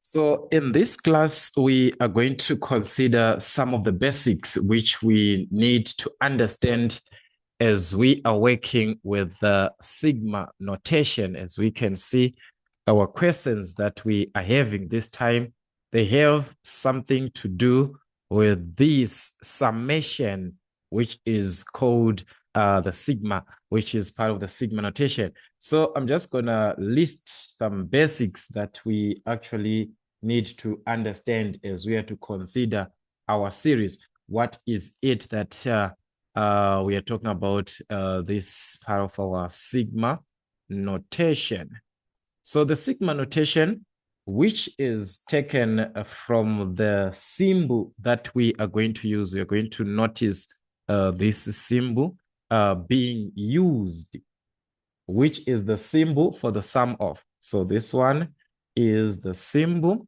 So in this class, we are going to consider some of the basics which we need to understand as we are working with the sigma notation. As we can see, our questions that we are having this time, they have something to do with this summation, which is called the sigma, which is part of the sigma notation. So I'm just going to list some basics that we actually need to understand as we are to consider our series. What is it that we are talking about this part of our sigma notation? So the sigma notation, which is taken from the symbol that we are going to use, we are going to notice this symbol being used, which is the symbol for the sum of. So this one is the symbol,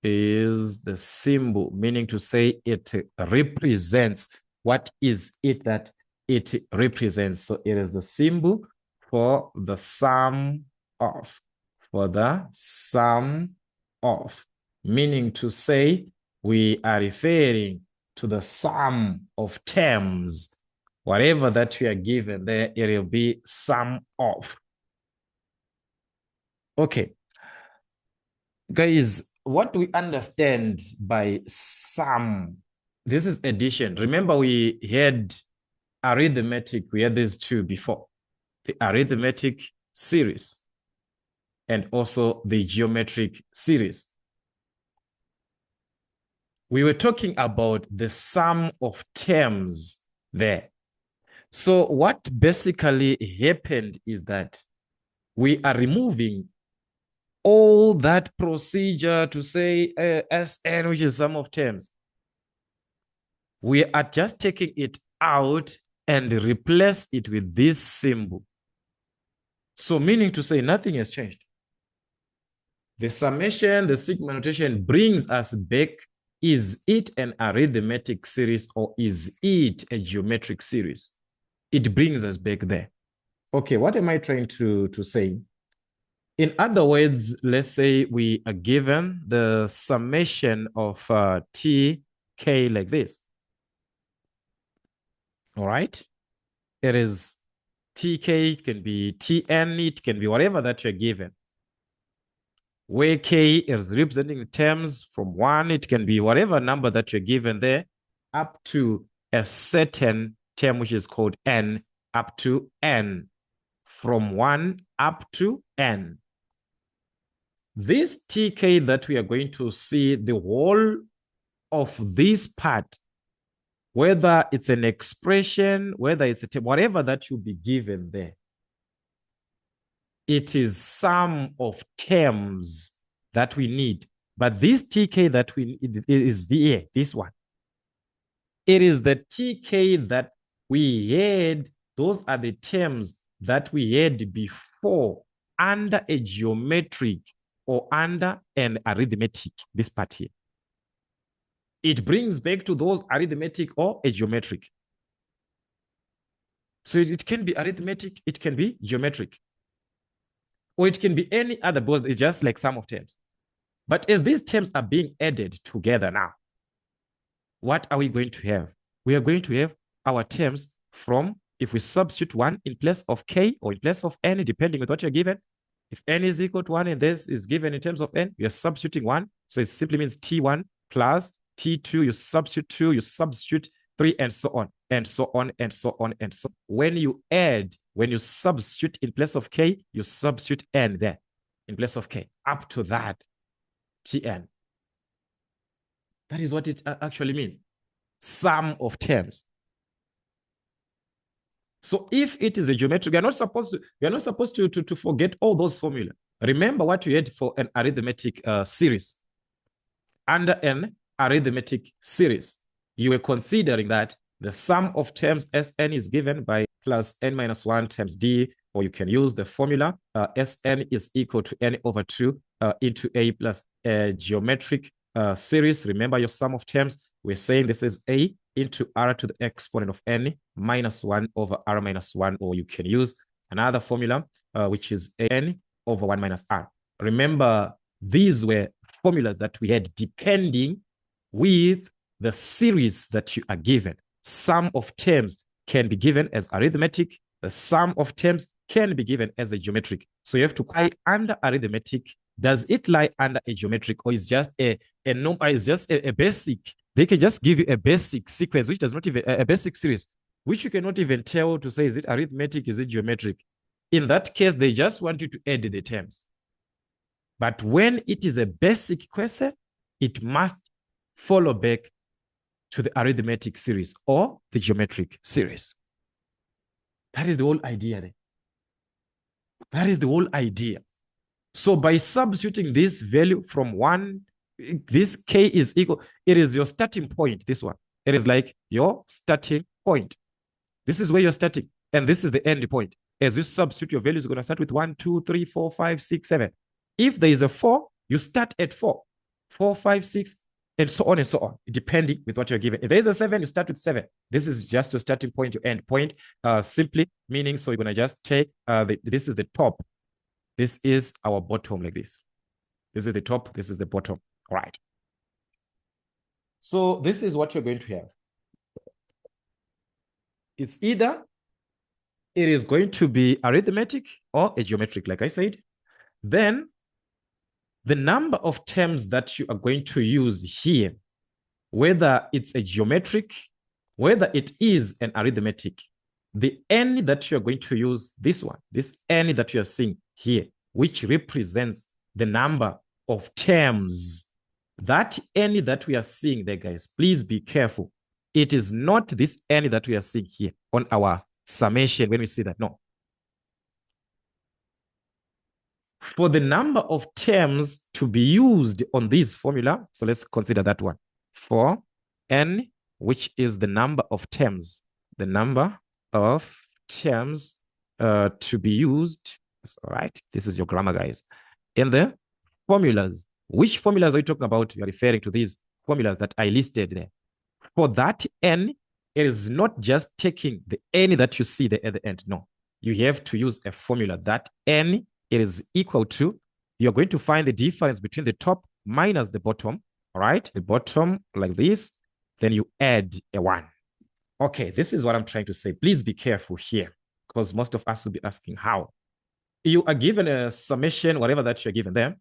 meaning to say it represents. What is it that it represents? So it is the symbol for the sum of, meaning to say we are referring to the sum of terms. Whatever that we are given there, it will be sum of. Okay. Guys, what do we understand by sum? This is addition. Remember, we had arithmetic. We had these two before. The arithmetic series and also the geometric series. We were talking about the sum of terms there. So what basically happened is that we are removing all that procedure to say Sn, which is sum of terms. We are just taking it out and replace it with this symbol. So meaning to say nothing has changed. The summation, the sigma notation brings us back. Is it an arithmetic series or is it a geometric series? It brings us back there. Okay, what am I trying to say? In other words, let's say we are given the summation of tk like this. All right? It is tk, it can be tn, it can be whatever that you're given. Where k is representing the terms from 1, it can be whatever number that you're given there, up to a certain term which is called n, up to n. From 1 up to n. This tk that we are going to see, the whole of this part, whether it's an expression, whether it's a term, whatever that you'll be given there, it is sum of terms that we need. But this tk that we need is this one. It is the tk that we had. Those are the terms that we had before under a geometric or under an arithmetic, this part here. It brings back to those arithmetic or a geometric. So it can be arithmetic, it can be geometric, or it can be any other, because it's just like sum of terms. But as these terms are being added together now, what are we going to have? We are going to have our terms from, if we substitute 1 in place of k or in place of n, depending on what you're given. If n is equal to 1 and this is given in terms of n, you're substituting 1. So it simply means t1 plus t2, you substitute 2, you substitute 3, and so on, and so on, and so on, and so on. When you add, when you substitute in place of k, you substitute n there in place of k, up to that tn. That is what it actually means. Sum of terms. So if it is a geometric, you're not supposed to forget all those formula. Remember what you had for an arithmetic series. Under an arithmetic series, you were considering that the sum of terms Sn is given by plus n minus 1 times d, or you can use the formula Sn is equal to n over 2 into a plus a geometric series. Remember your sum of terms. We're saying this is a into r to the exponent of n minus 1 over r minus 1, or you can use another formula, which is n over 1 minus r. Remember, these were formulas that we had depending with the series that you are given. Sum of terms can be given as arithmetic. The sum of terms can be given as a geometric. So you have to lie under arithmetic. Does it lie under a geometric, or is just a basic? They can just give you a basic sequence, which does not even a basic series, which you cannot even tell to say, is it arithmetic, is it geometric? In that case, they just want you to add the terms. But when it is a basic question, it must follow back to the arithmetic series or the geometric series. That is the whole idea there. That is the whole idea. So by substituting this value from 1, this k is equal, it is your starting point, this one. It is like your starting point. This is where you're starting, and this is the end point. As you substitute your values, you're going to start with 1, 2, 3, 4, 5, 6, 7. If there is a 4, you start at 4, 4, 5, 6, and so on, depending with what you're given. If there is a 7, you start with 7. This is just your starting point, your end point, simply meaning, so you're going to just take, this is the top. This is our bottom like this. This is the top, this is the bottom. All right. So this is what you're going to have. It's either it is going to be arithmetic or a geometric, like I said. Then the number of terms that you are going to use here, whether it's a geometric, whether it is an arithmetic, the n that you're going to use, this one, this n that you're seeing here, which represents the number of terms, that n that we are seeing there, guys, please be careful. It is not this n that we are seeing here on our summation when we see that, no. For the number of terms to be used on this formula, so let's consider that one. For n, which is the number of terms, to be used, all right, this is your grammar, guys. In the formulas, which formulas are you talking about? You're referring to these formulas that I listed there. For that n, it is not just taking the n that you see there at the end. No, you have to use a formula that n, it is equal to, you're going to find the difference between the top minus the bottom, all right? The bottom like this, then you add a 1. Okay, this is what I'm trying to say. Please be careful here, because most of us will be asking how. You are given a summation, whatever that you're given there.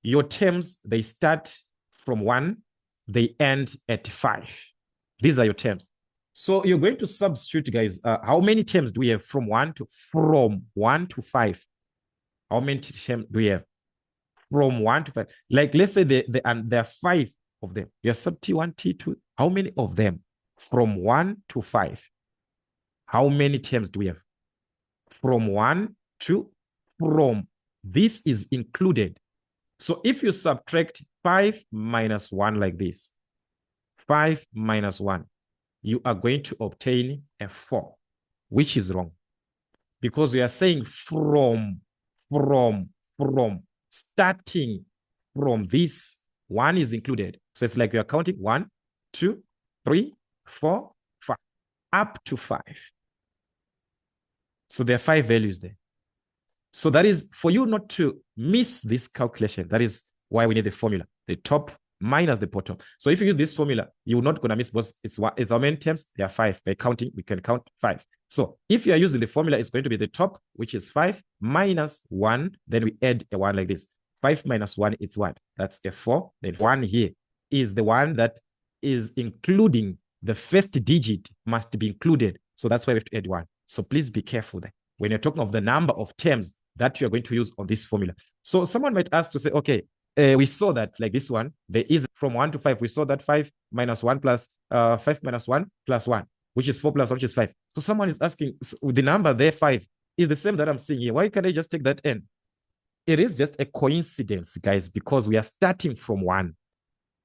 Your terms, they start from 1, they end at 5. These are your terms. So you're going to substitute, guys. How many terms do we have from 1 to 5? How many terms do we have? From 1 to 5. Like, let's say there are 5 of them. You have sub T1, T2. How many of them? From 1 to 5. How many terms do we have? From 1 to from. This is included. So if you subtract 5 minus 1 like this, 5 minus 1, you are going to obtain a 4, which is wrong. Because we are saying from, starting from this, 1 is included. So it's like we are counting 1, 2, 3, 4, 5, up to 5. So there are 5 values there. So that is for you not to miss this calculation. That is why we need the formula, the top minus the bottom. So if you use this formula, you're not going to miss, because it's how many terms? There are 5. By counting, we can count 5. So if you are using the formula, it's going to be the top, which is 5, minus 1. Then we add a 1 like this. 5 minus 1 is 1. That's a 4. Then 1 here is the one that is including the first digit must be included. So that's why we have to add 1. So please be careful there when you're talking of the number of terms that you're going to use on this formula. So someone might ask to say, okay, we saw that like this one, there is from 1 to 5. We saw that 5 minus 1 plus 5 minus 1 plus 1, which is 4 plus 1, which is 5. So someone is asking, so the number there, 5, is the same that I'm seeing here. Why can't I just take that n? It is just a coincidence, guys, because we are starting from 1.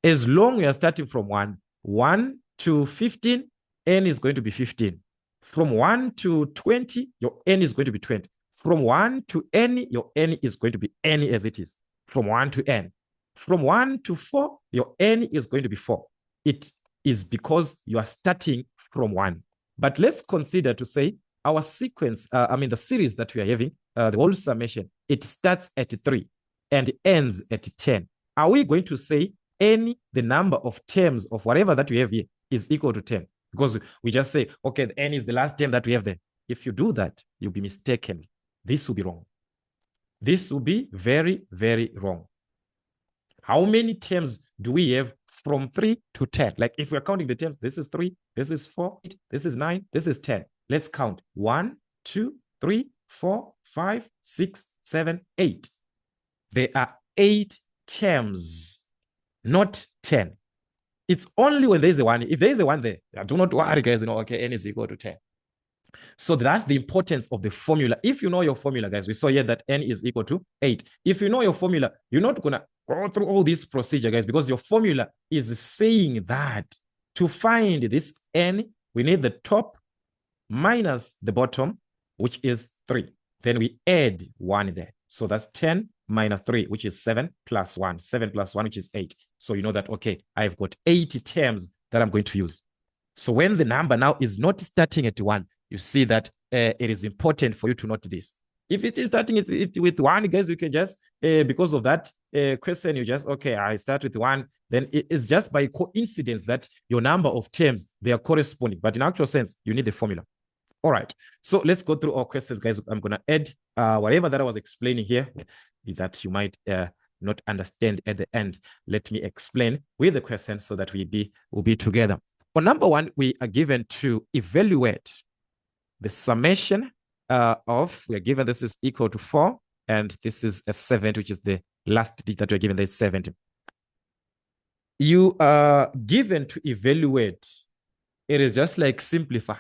As long as we are starting from 1 to 15, n is going to be 15. From 1 to 20, your n is going to be 20. From 1 to n, your n is going to be n as it is. From 1 to n. From 1 to 4, your n is going to be 4. It is because you are starting from 1. But let's consider to say our sequence, the series that we are having, the whole summation, it starts at 3 and ends at 10. are we going to say the number of terms of whatever that we have here is equal to 10? Because we just say, okay, the n is the last term that we have there. If you do that, you'll be mistaken. This will be wrong. This will be very, very wrong. How many terms do we have from 3 to 10? Like if we're counting the terms, this is 3, this is 4, this is 9, this is 10. Let's count. 1, 2, 3, 4, 5, 6, 7, 8. There are 8 terms, not 10. It's only when there's a 1. If there's a 1 there, do not worry, guys. Okay, n is equal to 10. So that's the importance of the formula. If you know your formula, guys, we saw here that n is equal to 8. If you know your formula, you're not going to go through all this procedure, guys, because your formula is saying that to find this n, we need the top minus the bottom, which is 3. Then we add 1 there. So that's 10 minus 3, which is 7 plus 1. 7 plus 1, which is 8. So you know that, okay, I've got 80 terms that I'm going to use. So when the number now is not starting at 1, you see that it is important for you to note this. If it is starting with 1, guys, you can just, because of that question, you just, okay, I start with 1. Then it's just by coincidence that your number of terms, they are corresponding. But in actual sense, you need the formula. All right. So let's go through our questions, guys. I'm going to add whatever that I was explaining here that you might not understand at the end. Let me explain with the question so that we'll be together. For number 1, we are given to evaluate the summation of, we are given this is equal to 4, and this is a 70, which is the last digit that we're given, there's 70. You are given to evaluate. It is just like simplify.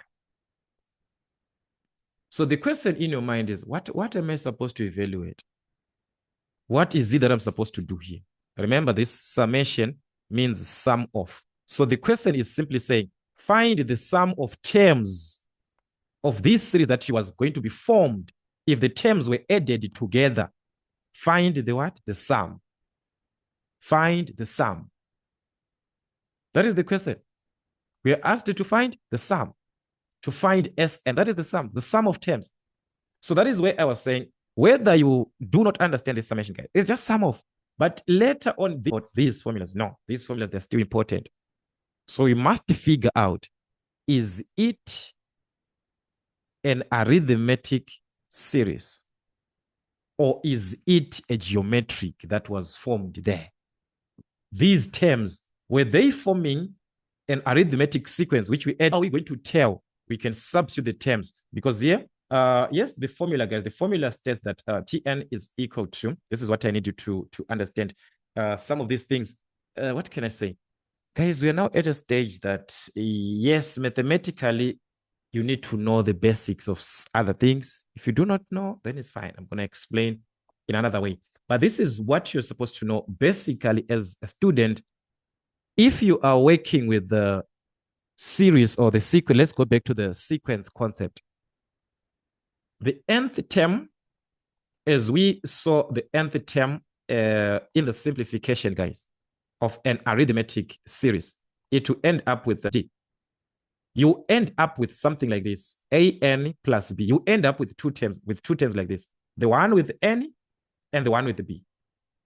So the question in your mind is, what am I supposed to evaluate? What is it that I'm supposed to do here? Remember, this summation means sum of. So the question is simply saying, find the sum of terms of this series that was going to be formed if the terms were added together. Find the what? The sum. Find the sum. That is the question. We are asked to find the sum, to find Sn. That is the sum of terms. So that is where I was saying, whether you do not understand the summation, guys, it's just sum of. But later on, these formulas, no, these formulas, they're still important. So we must figure out, is it an arithmetic series, or is it a geometric that was formed there? These terms, were they forming an arithmetic sequence, which we add? How are we going to tell? We can substitute the terms, because here, yes, the formula, guys, the formula states that Tn is equal to, this is what I need you to understand. Some of these things, what can I say? Guys, we are now at a stage that, yes, mathematically, you need to know the basics of other things. If you do not know, then it's fine. I'm going to explain in another way. But this is what you're supposed to know. Basically, as a student, if you are working with the series or the sequence, let's go back to the sequence concept. The nth term, as we saw the nth term in the simplification, guys, of an arithmetic series, it will end up with the D. You end up with something like this, an plus b. You end up with two terms like this, the one with n and the one with the b.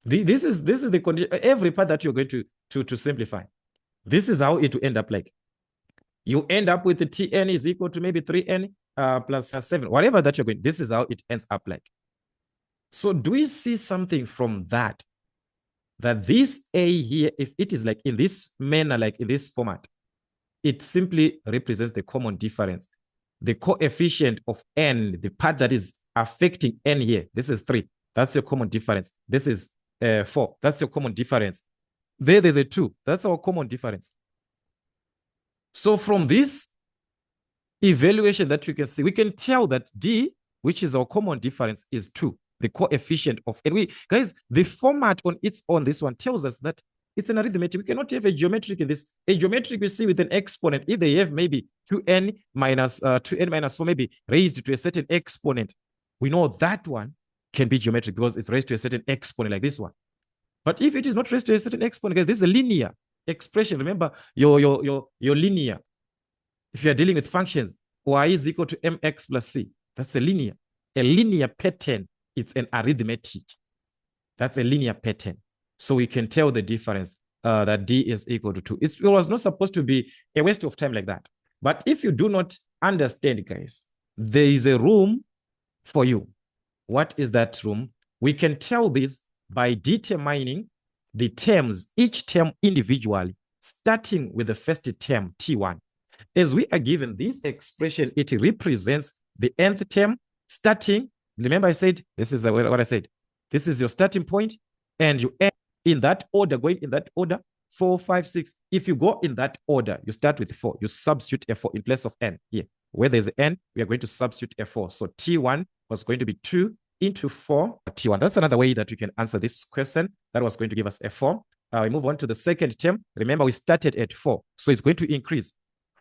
This is the condition. Every part that you're going to simplify, this is how it will end up like. You end up with the Tn is equal to maybe 3n plus 7, whatever that you're going. This is how it ends up like. So do we see something from that? That this a here, if it is like in this manner, like in this format, it simply represents the common difference. The coefficient of n, the part that is affecting n here, this is 3. That's your common difference. This is 4. That's your common difference. There's a 2. That's our common difference. So from this evaluation that you can see, we can tell that D, which is our common difference, is 2. The coefficient of, and guys, the format on its own, this one tells us that it's an arithmetic. We cannot have a geometric in this. A geometric we see with an exponent. If they have maybe 2n minus 4 maybe raised to a certain exponent, we know that one can be geometric because it's raised to a certain exponent like this one. But if it is not raised to a certain exponent, guys, this is a linear expression. Remember your linear. If you are dealing with functions, y is equal to mx plus c. That's a linear pattern. It's an arithmetic. That's a linear pattern. So we can tell the difference that D is equal to 2. It was not supposed to be a waste of time like that. But if you do not understand, guys, there is a room for you. What is that room? We can tell this by determining the terms, each term individually, starting with the first term, T1. As we are given this expression, it represents the nth term starting. Remember I said, this is what I said. This is your starting point, and you end in that order, going in that order, 4, 5, 6. If you go in that order, you start with 4. You substitute a 4 in place of n here. Where there's an n, we are going to substitute a 4. So T1 was going to be 2 into 4 T1. That's another way that we can answer this question. That was going to give us a 4. We move on to the second term. Remember, we started at 4. So it's going to increase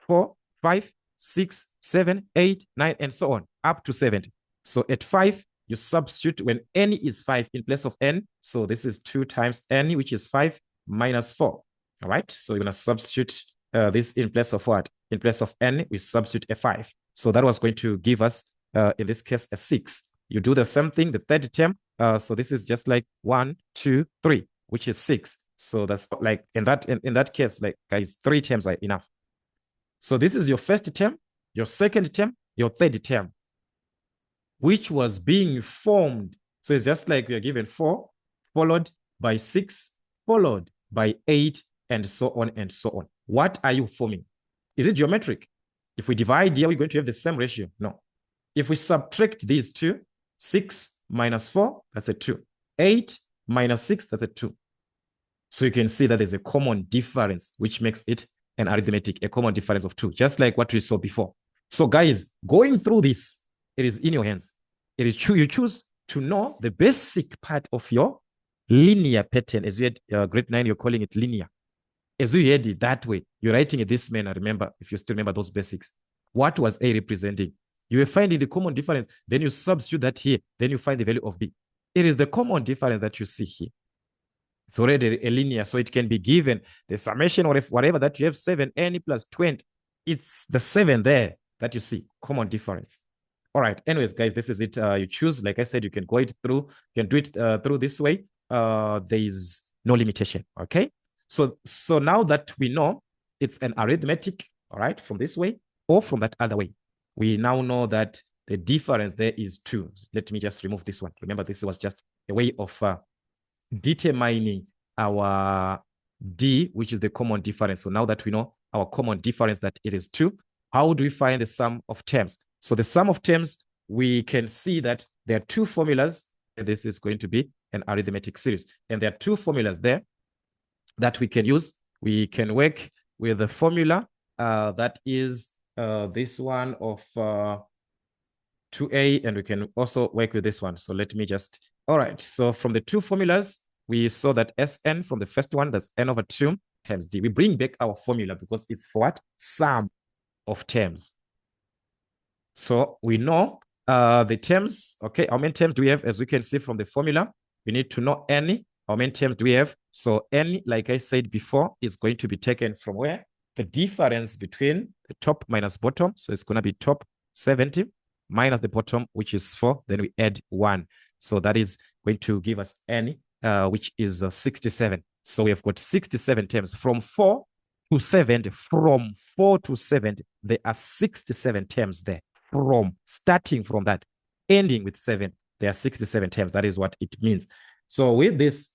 4, 5, 6, 7, 8, 9, and so on, up to 70. So at 5, you substitute when n is 5 in place of n. So this is 2 times n, which is 5 minus 4. All right. So you're going to substitute this in place of what? In place of n, we substitute a 5. So that was going to give us, in this case, a 6. You do the same thing, the third term. So this is just like 1, 2, 3, which is 6. So that's like in that case, like guys, 3 terms are enough. So this is your first term, your second term, your third term, which was being formed. So it's just like we are given 4, followed by 6, followed by 8, and so on and so on. What are you forming? Is it geometric? If we divide here, we're going to have the same ratio. No. If we subtract these two, 6 minus 4, that's a 2. 8 minus 6, that's a 2. So you can see that there's a common difference, which makes it an arithmetic, a common difference of 2, just like what we saw before. So guys, going through this, it is in your hands. It is you choose to know the basic part of your linear pattern. As you had grade 9, you're calling it linear. As you had it that way, you're writing it this manner. Remember, if you still remember those basics, what was A representing? You will find the common difference. Then you substitute that here. Then you find the value of B. It is the common difference that you see here. It's already a linear, so it can be given the summation or whatever that you have 7n plus 20. It's the 7 there that you see, common difference. All right. Anyways, guys, this is it. You choose, like I said, you can go it through. You can do it through this way. There is no limitation. Okay. So now that we know it's an arithmetic, all right, from this way or from that other way, we now know that the difference there is 2. Let me just remove this one. Remember, this was just a way of determining our D, which is the common difference. So now that we know our common difference, that it is 2, how do we find the sum of terms? So the sum of terms, we can see that there are 2 formulas. This is going to be an arithmetic series. And there are 2 formulas there that we can use. We can work with the formula that is this one of 2a, and we can also work with this one. So let me just, all right. So from the 2 formulas, we saw that Sn from the first one, that's n over 2 times d. We bring back our formula because it's for what? Sum of terms. So we know the terms, okay, how many terms do we have? As we can see from the formula, we need to know n. How many terms do we have? So n, like I said before, is going to be taken from where? The difference between the top minus bottom. So it's going to be top 70 minus the bottom, which is 4. Then we add 1. So that is going to give us n, which is 67. So we have got 67 terms from 4 to 70. From 4 to 70, there are 67 terms there. Starting from that, ending with 7, there are 67 terms. That is what it means. So with this,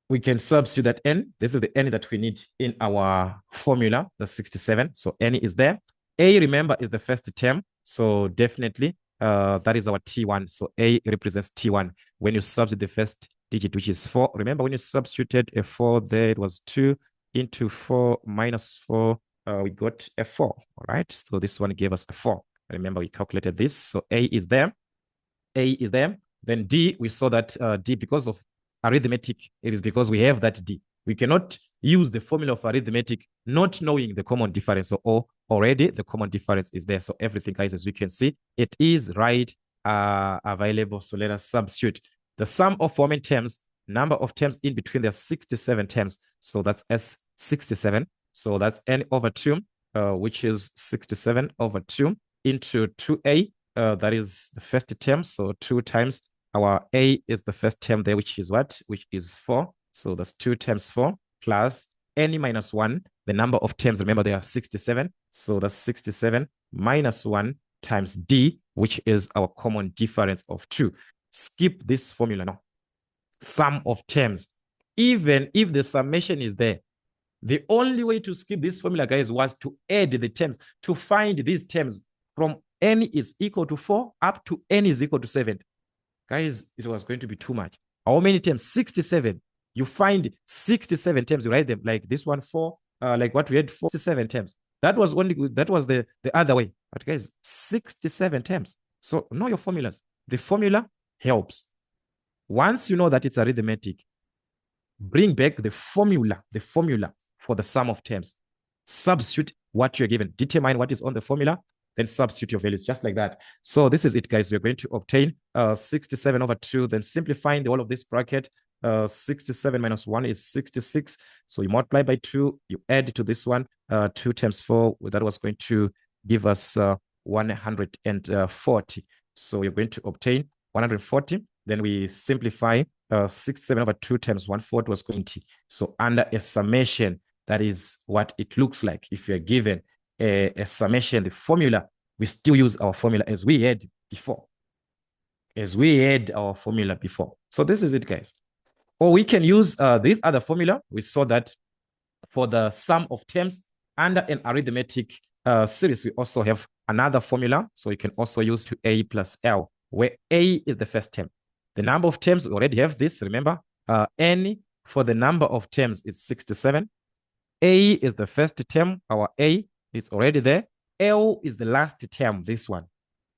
we can substitute that n. This is the n that we need in our formula, the 67. So n is there. A, remember, is the first term. So definitely, that is our T1. So A represents T1. When you substitute the first digit, which is 4, remember when you substituted a 4 there, it was 2 into 4 minus 4. We got a 4. All right. So this one gave us a 4. Remember, we calculated this. So A is there. A is there. Then D, we saw that D, because of arithmetic, it is because we have that D. We cannot use the formula of arithmetic not knowing the common difference. So already the common difference is there. So everything, guys, as we can see, it is right available. So let us substitute. The sum of forming terms, number of terms in between, there are 67 terms. So that's S67. So that's n over 2, which is 67 over 2 into 2a. That is the first term. So 2 times our A is the first term there, which is what? Which is 4. So that's 2 times 4 plus n minus 1. The number of terms, remember, they are 67. So that's 67 minus 1 times D, which is our common difference of 2. Skip this formula now. Sum of terms. Even if the summation is there, the only way to skip this formula, guys, was to add the terms, to find these terms from n is equal to 4 up to n is equal to 7. Guys, it was going to be too much. How many terms? 67. You find 67 terms, you write them like this one, 4, like what we had, 47 terms. That was the other way. But guys, 67 terms. So know your formulas. The formula helps. Once you know that it's arithmetic, bring back the formula for the sum of terms. Substitute what you're given. Determine what is on the formula, then substitute your values just like that. So this is it, guys. We're going to obtain 67 over 2, then simplifying the whole of this bracket. 67 minus 1 is 66. So you multiply by 2, you add to this one, 2 times 4. That was going to give us 140. So you're going to obtain 140. Then we simplify 67 over 2 times 140 was 20. So under a summation, that is what it looks like. If you're given a summation, the formula, we still use our formula as we had before. So this is it, guys. Or we can use this other formula. We saw that for the sum of terms under an arithmetic series, we also have another formula. So you can also use A plus L, where A is the first term. The number of terms, we already have this, remember? N for the number of terms is 67. A is the first term, our A is already there. L is the last term, this one.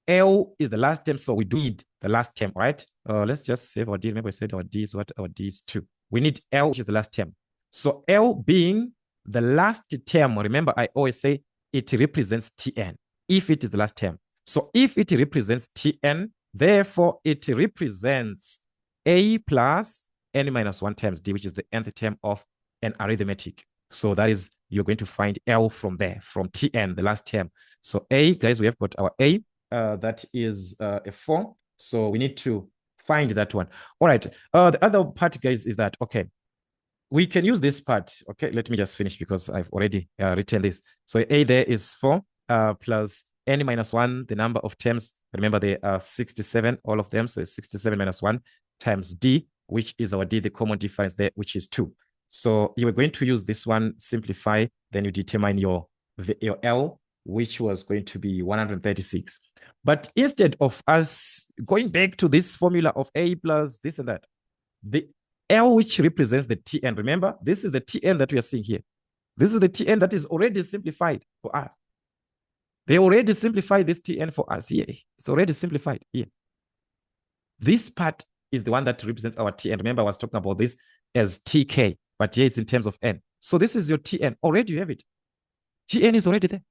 L is the last term, so we do need the last term, right? Let's just save our D. Remember I said our D is what? Our D is 2. We need L, which is the last term. So L being the last term, remember I always say it represents Tn, if it is the last term. So if it represents Tn, therefore it represents A plus n minus 1 times D, which is the nth term of an arithmetic. So that is, you're going to find L from there, from Tn, the last term. So A, guys, we have got our A. That is a 4. So we need to find that one. All right. The other part, guys, is that, okay, we can use this part. Okay, let me just finish because I've already written this. So A there is 4 plus n minus 1, the number of terms. Remember, they are 67, all of them. So it's 67 minus 1 times D, which is our D, the common difference there, which is 2. So you are going to use this one, simplify, then you determine your L, which was going to be 136. But instead of us going back to this formula of A plus this and that, the L, which represents the Tn, remember, this is the Tn that we are seeing here. This is the Tn that is already simplified for us. They already simplified this Tn for us here. It's already simplified here. This part is the one that represents our Tn. Remember, I was talking about this as Tk, but here it's in terms of n. So this is your Tn. Already you have it. Tn is already there.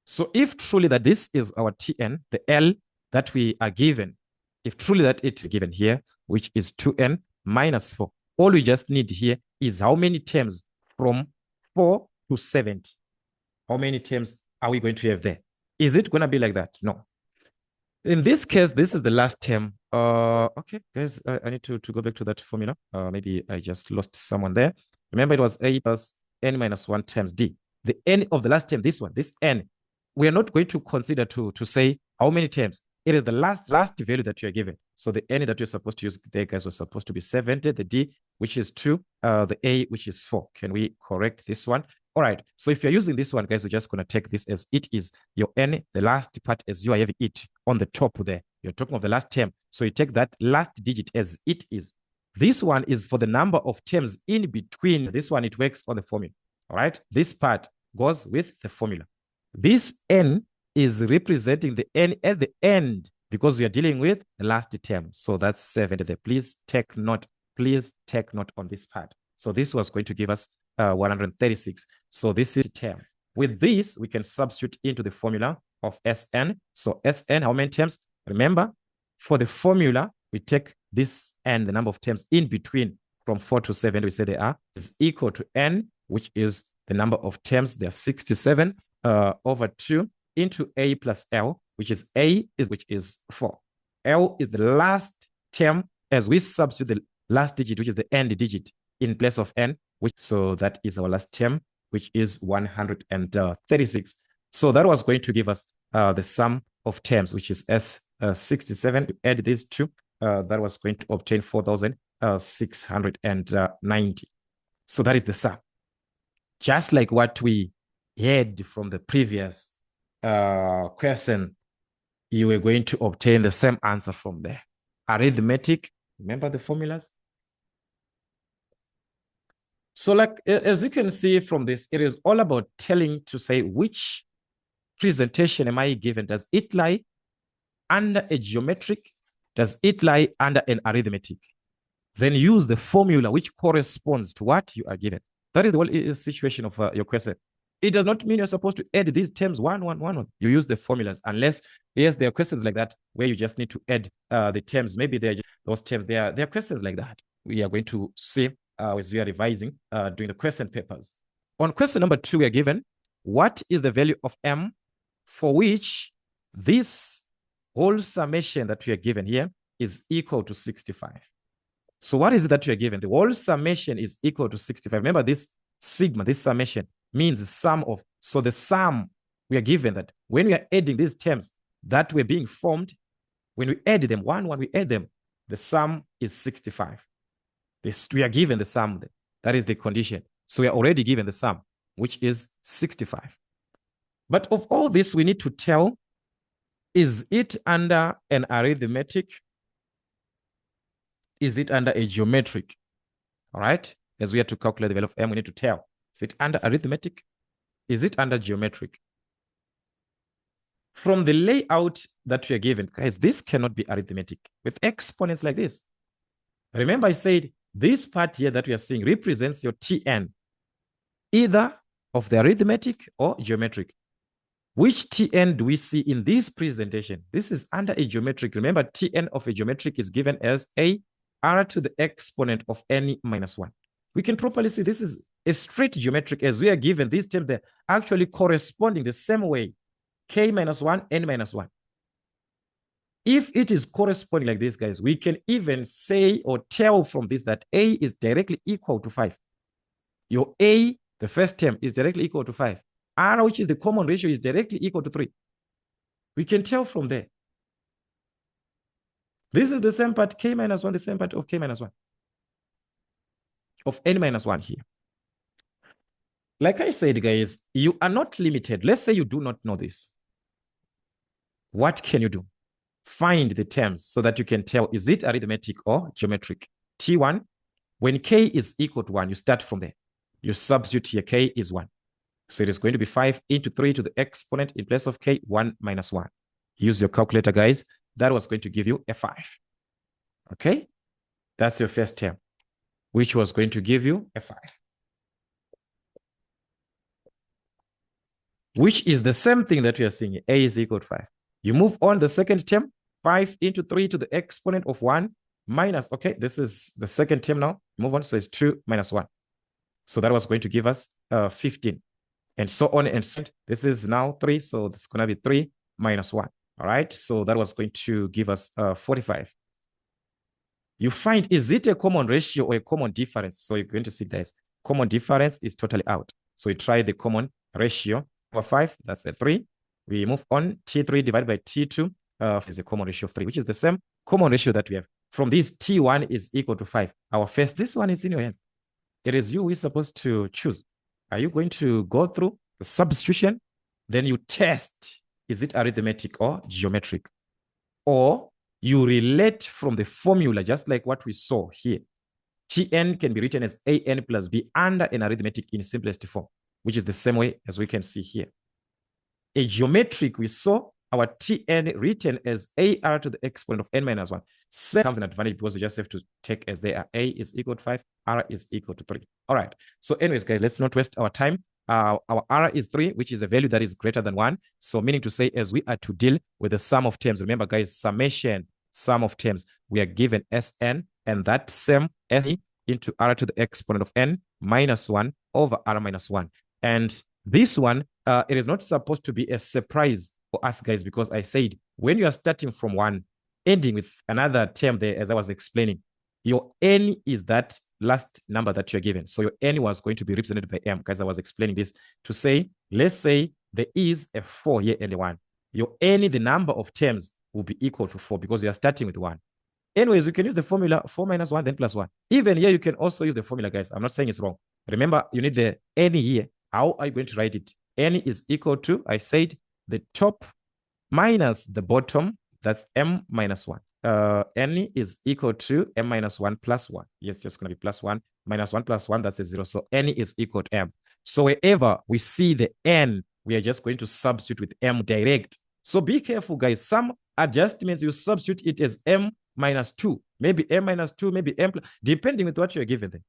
So if truly that this is our Tn, the L that we are given, if truly that it's given here, which is 2n minus 4, all we just need here is how many terms from 4 to 70. How many terms are we going to have there? Is it going to be like that? No. In this case, this is the last term. Okay, guys, I need to go back to that formula. Maybe I just lost someone there. Remember, it was A plus n minus 1 times D. The n of the last term, this one, this n, we are not going to consider to say how many terms. It is the last value that you are given. So the n that you're supposed to use there, guys, was supposed to be 70. The D, which is 2. The A, which is 4. Can we correct this one? All right. So if you're using this one, guys, we're just going to take this as it is. Your n, the last part, as you are having it on the top there. You're talking of the last term. So you take that last digit as it is. This one is for the number of terms in between. This one, it works on the formula. All right. This part goes with the formula. This n is representing the n at the end because we are dealing with the last term. So that's 70 there. Please take note. Please take note on this part. So this was going to give us 136. So this is the term. With this, we can substitute into the formula of Sn. So Sn, how many terms? Remember, for the formula, we take this n, the number of terms in between from 4 to 7, we say they are, is equal to n, which is the number of terms. They are 67 over 2 into A plus L, which is 4. L is the last term as we substitute the last digit, which is the end digit, in place of n, so that is our last term, which is 136. So that was going to give us the sum of terms, which is S67. To add these two, that was going to obtain 4,690. So that is the sum. Just like what we had from the previous question, you were going to obtain the same answer from there. Arithmetic, remember the formulas? So like, as you can see from this, it is all about telling to say which presentation am I given? Does it lie under a geometric? Does it lie under an arithmetic? Then use the formula which corresponds to what you are given. That is the whole situation of your question. It does not mean you're supposed to add these terms one. You use the formulas, unless, yes, there are questions like that where you just need to add the terms. Maybe they're those terms. There are questions like that. We are going to see as we are revising during the question papers. On question number 2, we are given, what is the value of m for which this whole summation that we are given here is equal to 65? So what is it that you are given? The whole summation is equal to 65. Remember, this sigma, this summation, means the sum of, so the sum, we are given that when we are adding these terms that were being formed, when we add them, one, we add them, the sum is 65. We are given the sum, that is the condition. So we are already given the sum, which is 65. But of all this, we need to tell, is it under an arithmetic? Is it under a geometric? All right. As we have to calculate the value of m, we need to tell, is it under arithmetic? Is it under geometric? From the layout that we are given, guys, this cannot be arithmetic with exponents like this. Remember, I said this part here that we are seeing represents your Tn, either of the arithmetic or geometric. Which Tn do we see in this presentation? This is under a geometric. Remember, Tn of a geometric is given as a r to the exponent of n minus 1. We can properly see this is a straight geometric, as we are given these terms, they're actually corresponding the same way, k minus 1, n minus 1. If it is corresponding like this, guys, we can even say or tell from this that a is directly equal to 5. Your a, the first term, is directly equal to 5. R, which is the common ratio, is directly equal to 3. We can tell from there. This is the same part, k minus 1, the same part of k minus 1. Of n minus 1 here. Like I said, guys, you are not limited. Let's say you do not know this. What can you do? Find the terms so that you can tell, is it arithmetic or geometric? T1, when k is equal to 1, you start from there. You substitute here, k is 1. So it is going to be 5 into 3 to the exponent in place of k, 1 minus 1. Use your calculator, guys. That was going to give you a 5. Okay? That's your first term, which was going to give you a 5. Which is the same thing that we are seeing. A is equal to 5. You move on the second term, 5 into 3 to the exponent of 1 minus, okay, this is the second term now. Move on, so it's 2 minus 1. So that was going to give us 15. And so on and so on. This is now 3, so this is going to be 3 minus 1. All right, so that was going to give us 45. You find, is it a common ratio or a common difference? So you're going to see this. Common difference is totally out. So we try the common ratio. Over 5, that's a 3. We move on, T3 divided by T2 is a common ratio of 3, which is the same common ratio that we have. From this, T1 is equal to 5. Our first, this one is in your hands. It is you who is supposed to choose. Are you going to go through the substitution? Then you test, is it arithmetic or geometric? Or you relate from the formula, just like what we saw here. Tn can be written as an plus b under an arithmetic in simplest form, which is the same way as we can see here. A geometric, we saw our Tn written as ar to the exponent of n minus 1. So comes an advantage because we just have to take as they are. A is equal to 5, r is equal to 3. All right. So anyways, guys, let's not waste our time. Our r is 3, which is a value that is greater than 1. So meaning to say, as we are to deal with the sum of terms, remember, guys, summation, sum of terms, we are given Sn, and that sum n into r to the exponent of n minus 1 over r minus 1. And this one, it is not supposed to be a surprise for us, guys, because I said when you are starting from 1, ending with another term there, as I was explaining. Your n is that last number that you're given. So your n was going to be represented by m, because I was explaining this to say, let's say there is a 4 here and a 1. Your n, the number of terms, will be equal to 4 because you are starting with 1. Anyways, you can use the formula 4 minus 1, then plus 1. Even here, you can also use the formula, guys. I'm not saying it's wrong. Remember, you need the n here. How are you going to write it? N is equal to, I said, the top minus the bottom. That's m minus 1. N is equal to m minus 1 plus 1. Yes, just going to be plus 1. Minus 1 plus 1, that's a 0. So n is equal to m. So wherever we see the n, we are just going to substitute with m direct. So be careful, guys. Some adjustments, you substitute it as m minus 2. Maybe m minus 2, maybe m, depending with what you're given then.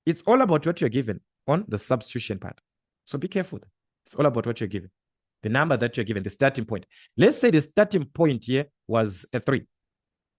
It's all about what you're given on the substitution part. So be careful. It's all about what you're given. The number that you're given, the starting point. Let's say the starting point here was a 3.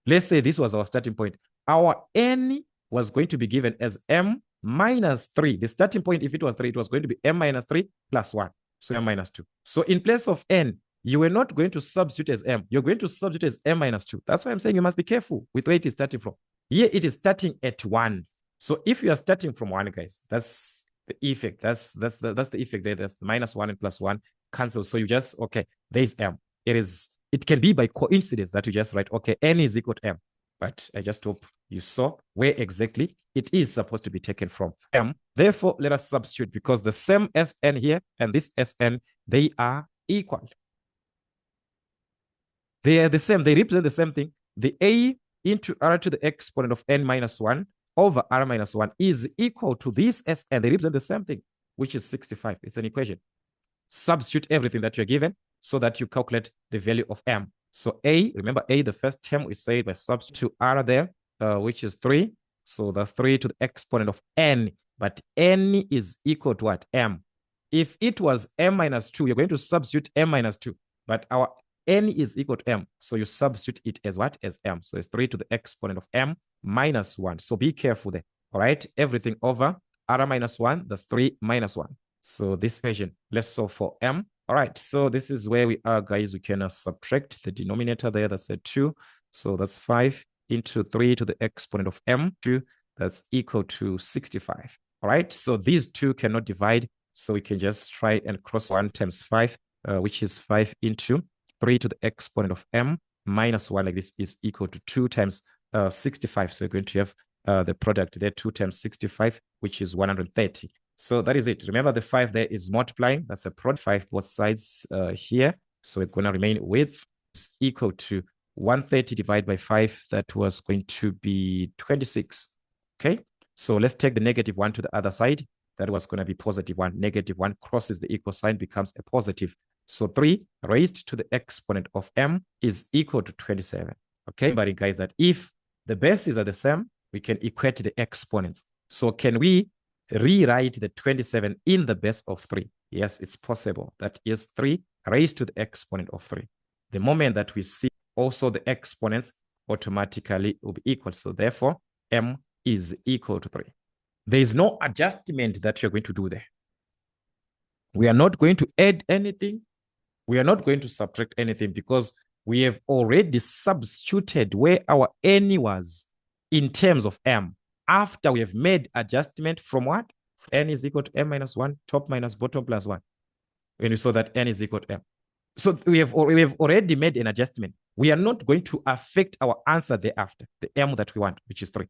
Let's say this was our starting point. Our n was going to be given as m minus 3. The starting point, if it was 3, it was going to be m minus 3 plus 1. So m minus 2. So in place of n, you were not going to substitute as m. You're going to substitute as m minus 2. That's why I'm saying you must be careful with where it is starting from. Here it is starting at 1. So if you are starting from 1, guys, that's the effect. That's the effect there. That's the minus 1 and plus 1 cancel. So you just, okay, there's m. It can be by coincidence that you just write, okay, n is equal to m. But I just hope you saw where exactly it is supposed to be taken from, m. Therefore, let us substitute, because the same Sn here and this Sn, they are equal. They are the same. They represent the same thing. The a into r to the exponent of n minus 1 over r minus 1 is equal to this Sn. They represent the same thing, which is 65. It's an equation. Substitute everything that you're given so that you calculate the value of m. So a, remember a, the first term we say by substitute r there, which is 3. So that's 3 to the exponent of n. But n is equal to what? M. If it was m minus 2, you're going to substitute m minus 2. But our n is equal to m. So you substitute it as what? As m. So it's 3 to the exponent of m minus 1. So be careful there. All right. Everything over r minus 1, that's 3 minus 1. So this equation, let's solve for m. All right. So this is where we are, guys. We can subtract the denominator there. That's a 2. So that's 5 into 3 to the exponent of m. 2. That's equal to 65. All right. So these two cannot divide. So we can just try and cross 1 times 5, which is 5 into 3 to the exponent of m minus 1, like this, is equal to 2 times 65. So we're going to have the product there, 2 times 65, which is 130. So that is it. Remember, the 5 there is multiplying. That's a product, 5 both sides here. So we're going to remain with is equal to 130 divided by 5. That was going to be 26. Okay. So let's take the negative 1 to the other side. That was going to be positive 1. Negative 1 crosses the equal sign, becomes a positive. So 3 raised to the exponent of m is equal to 27. Okay, but guys, that if the bases are the same, we can equate the exponents. So can we rewrite the 27 in the base of 3? Yes, it's possible. That is 3 raised to the exponent of 3. The moment that we see also the exponents automatically will be equal. So therefore, m is equal to 3. There is no adjustment that you're going to do there. We are not going to add anything. We are not going to subtract anything, because we have already substituted where our n was in terms of m. After we have made adjustment from what? N is equal to m minus 1, top minus bottom plus 1. When we saw that n is equal to m. So we have already made an adjustment. We are not going to affect our answer thereafter, the m that we want, which is 3.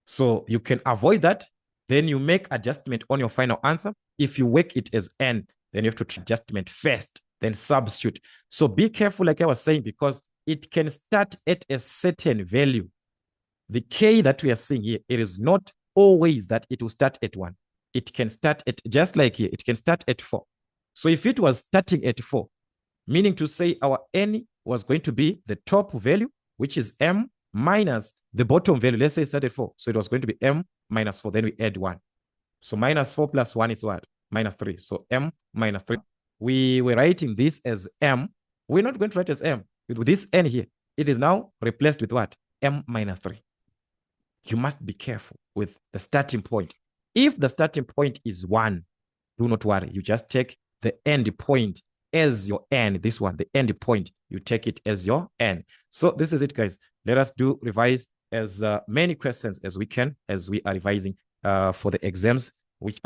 So you can avoid that. Then you make adjustment on your final answer. If you work it as n, then you have to do adjustment first, then substitute. So be careful, like I was saying, because it can start at a certain value. The k that we are seeing here, it is not always that it will start at 1. It can start at, just like here, it can start at 4. So if it was starting at 4, meaning to say our n was going to be the top value, which is m, minus the bottom value. Let's say it started 4. So it was going to be m minus 4. Then we add 1. So minus 4 plus 1 is what? Minus 3. So m minus 3. We were writing this as m. We're not going to write as m. With this n here, it is now replaced with what? M minus 3. You must be careful with the starting point. If the starting point is 1, do not worry. You just take the end point as your n. This one, the end point, you take it as your n. So this is it, guys. Let us revise as many questions as we can as we are revising for the exams